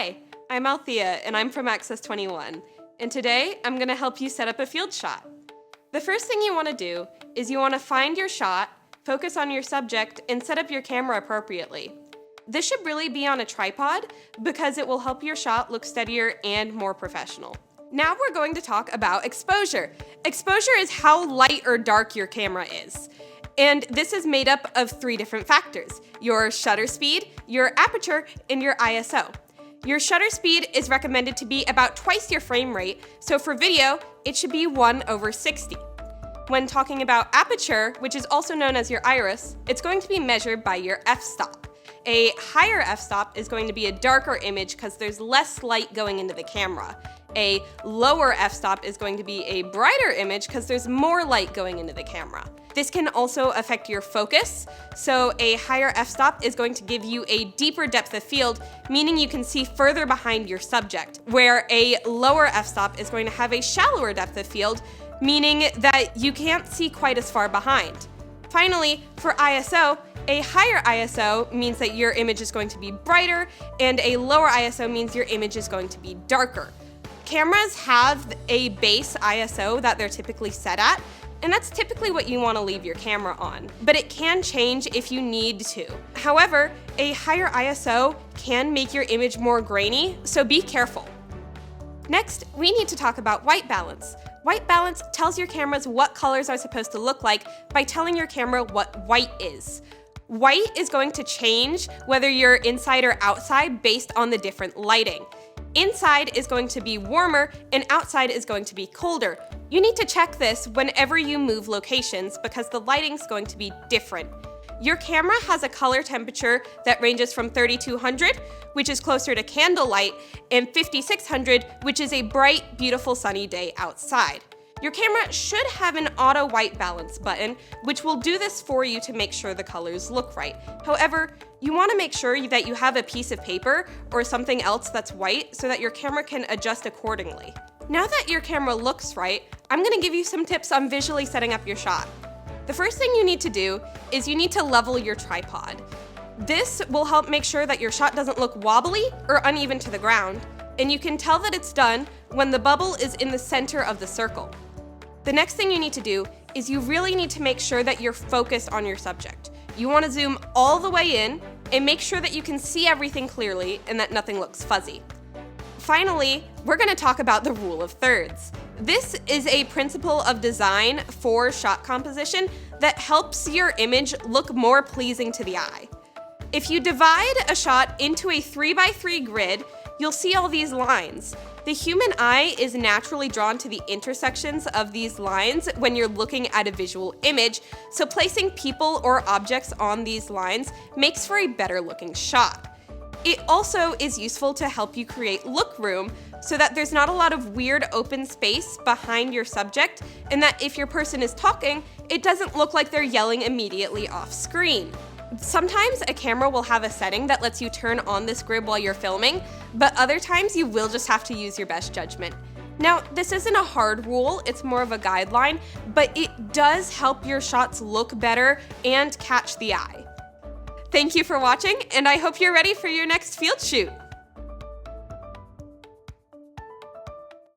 Hi, I'm Althea and I'm from Access 21, and today I'm going to help you set up a field shot. The first thing you want to do is you want to find your shot, focus on your subject, and set up your camera appropriately. This should really be on a tripod because it will help your shot look steadier and more professional. Now we're going to talk about exposure. Exposure is how light or dark your camera is. And this is made up of 3 different factors: your shutter speed, your aperture, and your ISO. Your shutter speed is recommended to be about twice your frame rate, so for video, it should be 1/60. When talking about aperture, which is also known as your iris, it's going to be measured by your f-stop. A higher f-stop is going to be a darker image because there's less light going into the camera. A lower f-stop is going to be a brighter image because there's more light going into the camera. This can also affect your focus, so a higher f-stop is going to give you a deeper depth of field, meaning you can see further behind your subject, where a lower f-stop is going to have a shallower depth of field, meaning that you can't see quite as far behind. Finally, for ISO, a higher ISO means that your image is going to be brighter, and a lower ISO means your image is going to be darker. Cameras have a base ISO that they're typically set at, and that's typically what you want to leave your camera on, but it can change if you need to. However, a higher ISO can make your image more grainy, so be careful. Next, we need to talk about white balance. White balance tells your cameras what colors are supposed to look like by telling your camera what white is. White is going to change whether you're inside or outside based on the different lighting. Inside is going to be warmer and outside is going to be colder. You need to check this whenever you move locations because the lighting's going to be different. Your camera has a color temperature that ranges from 3200, which is closer to candlelight, and 5600, which is a bright, beautiful sunny day outside. Your camera should have an auto white balance button, which will do this for you to make sure the colors look right. However, you want to make sure that you have a piece of paper or something else that's white so that your camera can adjust accordingly. Now that your camera looks right, I'm going to give you some tips on visually setting up your shot. The first thing you need to do is you need to level your tripod. This will help make sure that your shot doesn't look wobbly or uneven to the ground, and you can tell that it's done when the bubble is in the center of the circle. The next thing you need to do is you really need to make sure that you're focused on your subject. You want to zoom all the way in and make sure that you can see everything clearly and that nothing looks fuzzy. Finally, we're going to talk about the rule of thirds. This is a principle of design for shot composition that helps your image look more pleasing to the eye. If you divide a shot into a 3x3 grid, you'll see all these lines. The human eye is naturally drawn to the intersections of these lines when you're looking at a visual image, so placing people or objects on these lines makes for a better looking shot. It also is useful to help you create look room so that there's not a lot of weird open space behind your subject, and that if your person is talking, it doesn't look like they're yelling immediately off screen. Sometimes a camera will have a setting that lets you turn on this grid while you're filming, but other times you will just have to use your best judgment. Now, this isn't a hard rule, it's more of a guideline, but it does help your shots look better and catch the eye. Thank you for watching, and I hope you're ready for your next field shoot.